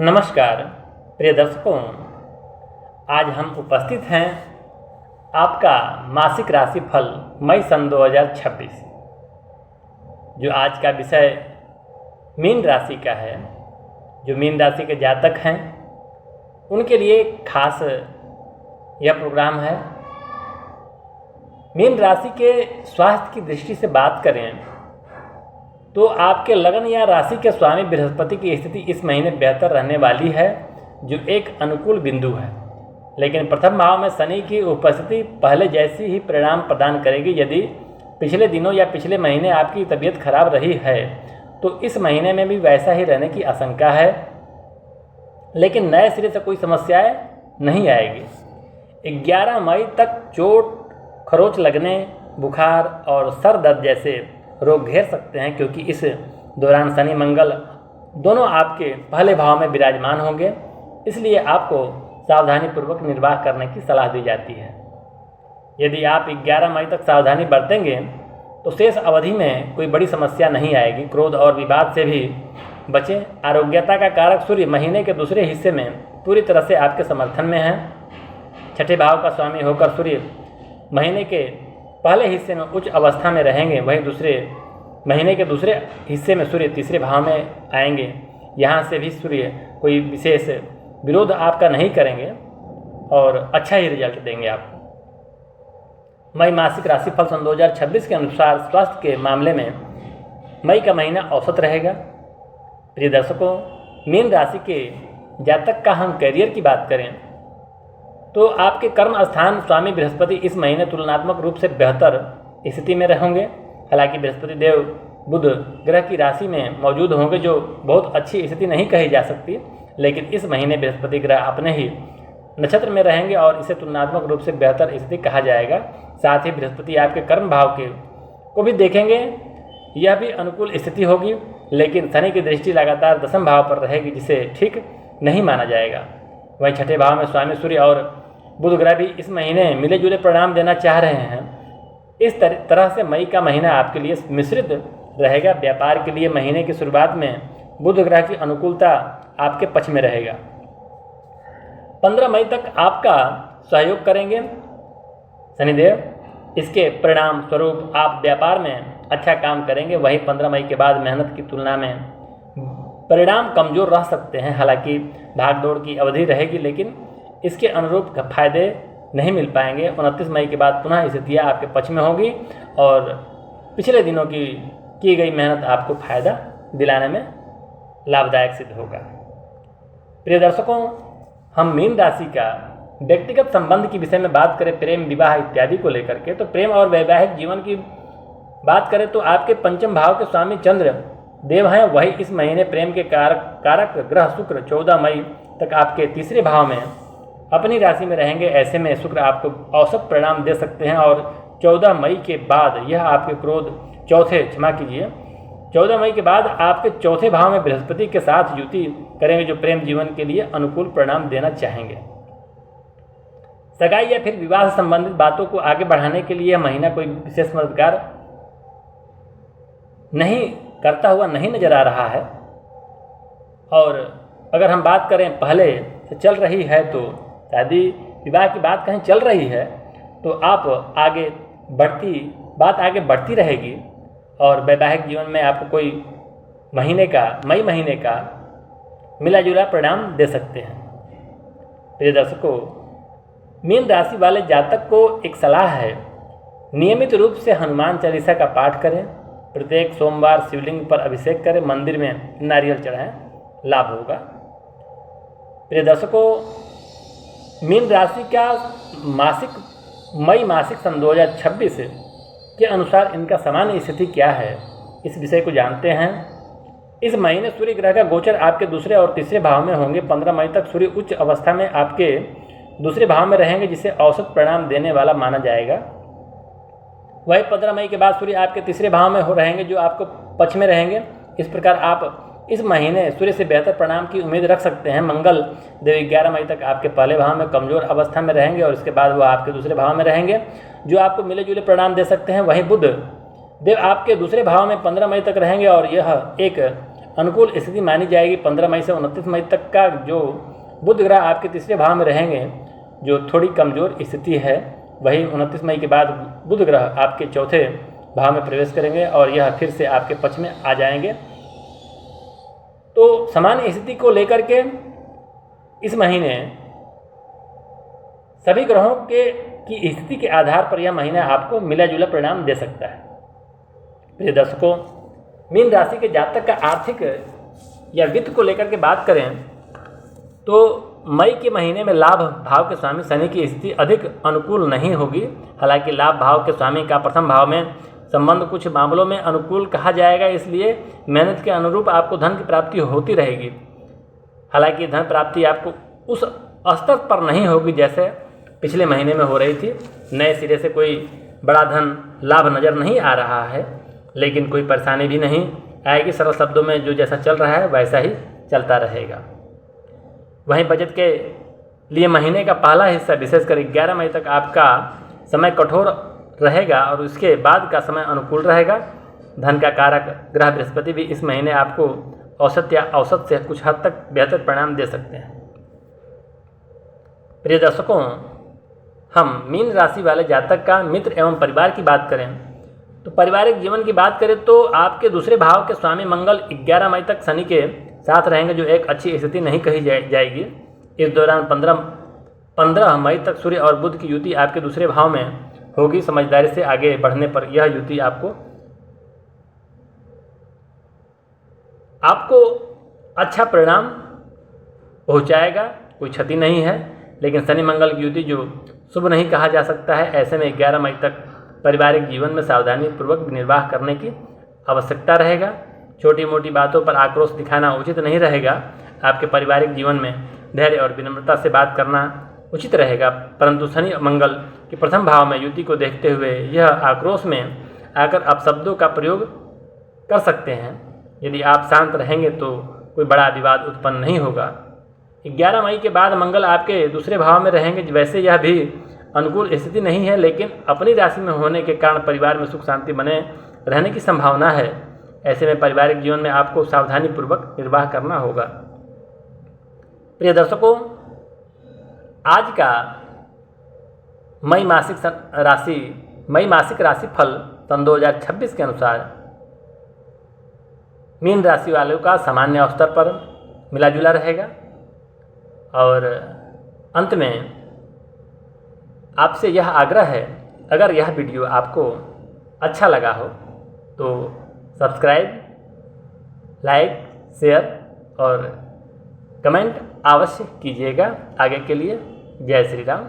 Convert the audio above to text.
नमस्कार प्रिय दर्शकों, आज हम उपस्थित हैं आपका मासिक राशि फल मई सन 2026। जो आज का विषय मीन राशि का है। जो मीन राशि के जातक हैं उनके लिए खास यह प्रोग्राम है। मीन राशि के स्वास्थ्य की दृष्टि से बात करें तो आपके लगन या राशि के स्वामी बृहस्पति की स्थिति इस महीने बेहतर रहने वाली है, जो एक अनुकूल बिंदु है। लेकिन प्रथम भाव में शनि की उपस्थिति पहले जैसी ही परिणाम प्रदान करेगी। यदि पिछले दिनों या पिछले महीने आपकी तबीयत खराब रही है तो इस महीने में भी वैसा ही रहने की आशंका है, लेकिन नए सिरे से कोई समस्याएं नहीं आएगी। 11 मई तक चोट, खरोच लगने, बुखार और सर दर्द जैसे रोग घेर सकते हैं, क्योंकि इस दौरान शनि मंगल दोनों आपके पहले भाव में विराजमान होंगे। इसलिए आपको सावधानीपूर्वक निर्वाह करने की सलाह दी जाती है। यदि आप 11 मई तक सावधानी बरतेंगे तो शेष अवधि में कोई बड़ी समस्या नहीं आएगी। क्रोध और विवाद से भी बचें। आरोग्यता का कारक सूर्य महीने के दूसरे हिस्से में पूरी तरह से आपके समर्थन में है। छठे भाव का स्वामी होकर सूर्य महीने के पहले हिस्से में उच्च अवस्था में रहेंगे, वहीं महीने के दूसरे हिस्से में सूर्य तीसरे भाव में आएंगे। यहाँ से भी सूर्य कोई विशेष विरोध आपका नहीं करेंगे और अच्छा ही रिजल्ट देंगे आपको। मई मासिक राशिफल सन 2026 के अनुसार स्वास्थ्य के मामले में मई का महीना औसत रहेगा। प्रिय दर्शकों, मीन राशि के जातक का हम करियर की बात करें तो आपके कर्म स्थान स्वामी बृहस्पति इस महीने तुलनात्मक रूप से बेहतर स्थिति में रहेंगे। हालांकि बृहस्पति देव बुध ग्रह की राशि में मौजूद होंगे, जो बहुत अच्छी स्थिति नहीं कही जा सकती, लेकिन इस महीने बृहस्पति ग्रह अपने ही नक्षत्र में रहेंगे और इसे तुलनात्मक रूप से बेहतर स्थिति कहा जाएगा। साथ ही बृहस्पति आपके कर्म भाव को भी देखेंगे, यह भी अनुकूल स्थिति होगी, लेकिन शनि की दृष्टि लगातार दशम भाव पर रहेगी, जिसे ठीक नहीं माना जाएगा। वहीं छठे भाव में स्वामी सूर्य और बुध ग्रह भी इस महीने मिले जुले परिणाम देना चाह रहे हैं। इस तरह से मई का महीना आपके लिए मिश्रित रहेगा। व्यापार के लिए महीने की शुरुआत में बुध ग्रह की अनुकूलता आपके पक्ष में रहेगा। 15 मई तक आपका सहयोग करेंगे शनिदेव। इसके परिणाम स्वरूप आप व्यापार में अच्छा काम करेंगे। वहीं 15 मई के बाद मेहनत की तुलना में परिणाम कमज़ोर रह सकते हैं। हालांकि भागदौड़ की अवधि रहेगी, लेकिन इसके अनुरूप फायदे नहीं मिल पाएंगे। 29 मई के बाद पुनः स्थितियाँ आपके पक्ष में होगी और पिछले दिनों की गई मेहनत आपको फायदा दिलाने में लाभदायक सिद्ध होगा। प्रिय दर्शकों, हम मीन राशि का व्यक्तिगत संबंध के विषय में बात करें, प्रेम, विवाह इत्यादि को लेकर के, तो प्रेम और वैवाहिक जीवन की बात करें तो आपके पंचम भाव के स्वामी चंद्र देव हैं। वही इस महीने प्रेम के कारक ग्रह शुक्र 14 मई तक आपके तीसरे भाव में अपनी राशि में रहेंगे। ऐसे में शुक्र आपको औसत परिणाम दे सकते हैं और 14 मई के बाद यह आपके 14 मई के बाद आपके चौथे भाव में बृहस्पति के साथ युति करेंगे, जो प्रेम जीवन के लिए अनुकूल परिणाम देना चाहेंगे। सगाई या फिर विवाह से संबंधित बातों को आगे बढ़ाने के लिए यह महीना कोई विशेष मददगार नहीं करता हुआ नहीं नजर आ रहा है। और अगर हम बात करें पहले से चल रही है तो शादी विवाह की बात कहीं चल रही है तो आप आगे बढ़ती रहेगी और वैवाहिक जीवन में आपको कोई मई महीने का मिला जुला परिणाम दे सकते हैं। प्रिय दर्शकों, मीन राशि वाले जातक को एक सलाह है, नियमित रूप से हनुमान चालीसा का पाठ करें। प्रत्येक सोमवार शिवलिंग पर अभिषेक करें, मंदिर में नारियल चढ़ाएं, लाभ होगा। प्रिय दर्शकों, मीन राशि का मई मासिक सन 2026 के अनुसार इनका सामान्य स्थिति क्या है, इस विषय को जानते हैं। इस महीने सूर्य ग्रह का गोचर आपके दूसरे और तीसरे भाव में होंगे। 15 मई तक सूर्य उच्च अवस्था में आपके दूसरे भाव में रहेंगे, जिसे औसत परिणाम देने वाला माना जाएगा। वही 15 मई के बाद सूर्य आपके तीसरे भाव में रहेंगे, जो आपको पक्ष में रहेंगे। इस प्रकार आप इस महीने सूर्य से बेहतर परिणाम की उम्मीद रख सकते हैं। मंगल देव 11 मई तक आपके पहले भाव में कमजोर अवस्था में रहेंगे और इसके बाद वो आपके दूसरे भाव में रहेंगे, जो आपको मिले जुले परिणाम दे सकते हैं। वहीं बुध देव आपके दूसरे भाव में 15 मई तक रहेंगे और यह एक अनुकूल स्थिति मानी जाएगी। 15 मई से 29 मई तक का जो बुध ग्रह आपके तीसरे भाव में रहेंगे, जो थोड़ी कमज़ोर स्थिति है, वही 29 मई के बाद बुध ग्रह आपके चौथे भाव में प्रवेश करेंगे और यह फिर से आपके पक्ष में आ जाएंगे। तो सामान्य स्थिति को लेकर के इस महीने सभी ग्रहों की स्थिति के आधार पर यह महीना आपको मिला जुला परिणाम दे सकता है। प्रिय दर्शकों, मीन राशि के जातक का आर्थिक या वित्त को लेकर के बात करें तो मई के महीने में लाभ भाव के स्वामी शनि की स्थिति अधिक अनुकूल नहीं होगी। हालांकि लाभ भाव के स्वामी का प्रथम भाव में संबंध कुछ मामलों में अनुकूल कहा जाएगा, इसलिए मेहनत के अनुरूप आपको धन की प्राप्ति होती रहेगी। हालांकि धन प्राप्ति आपको उस स्तर पर नहीं होगी जैसे पिछले महीने में हो रही थी। नए सिरे से कोई बड़ा धन लाभ नज़र नहीं आ रहा है, लेकिन कोई परेशानी भी नहीं आएगी। सरल शब्दों में जो जैसा चल रहा है वैसा ही चलता रहेगा। वहीं बजट के लिए महीने का पहला हिस्सा विशेषकर 11 मई तक आपका समय कठोर रहेगा और उसके बाद का समय अनुकूल रहेगा। धन का कारक ग्रह बृहस्पति भी इस महीने आपको औसत या औसत से कुछ हद तक बेहतर परिणाम दे सकते हैं। प्रिय दर्शकों, हम मीन राशि वाले जातक का मित्र एवं परिवार की बात करें तो पारिवारिक जीवन की बात करें तो आपके दूसरे भाव के स्वामी मंगल 11 मई तक शनि के साथ रहेंगे, जो एक अच्छी स्थिति नहीं कही जाएगी। इस दौरान 15 मई तक सूर्य और बुध की युति आपके दूसरे भाव में होगी। समझदारी से आगे बढ़ने पर यह युति आपको अच्छा परिणाम पहुंचाएगा, कोई क्षति नहीं है। लेकिन शनि मंगल की युति जो शुभ नहीं कहा जा सकता है, ऐसे में 11 मई तक पारिवारिक जीवन में सावधानी पूर्वक निर्वाह करने की आवश्यकता रहेगा। छोटी मोटी बातों पर आक्रोश दिखाना उचित नहीं रहेगा। आपके पारिवारिक जीवन में धैर्य और विनम्रता से बात करना उचित रहेगा, परंतु शनि मंगल के प्रथम भाव में युति को देखते हुए यह आक्रोश में आकर आप शब्दों का प्रयोग कर सकते हैं। यदि आप शांत रहेंगे तो कोई बड़ा विवाद उत्पन्न नहीं होगा। 11 मई के बाद मंगल आपके दूसरे भाव में रहेंगे। वैसे यह भी अनुकूल स्थिति नहीं है, लेकिन अपनी राशि में होने के कारण परिवार में सुख शांति बने रहने की संभावना है। ऐसे में पारिवारिक जीवन में आपको सावधानी पूर्वक निर्वाह करना होगा। प्रिय दर्शकों, आज का मई मासिक राशि फल सन 2026 के अनुसार मीन राशि वालों का सामान्य स्तर पर मिला जुला रहेगा। और अंत में आपसे यह आग्रह है, अगर यह वीडियो आपको अच्छा लगा हो तो सब्सक्राइब, लाइक, शेयर और कमेंट अवश्य कीजिएगा। आगे के लिए जय श्री राम।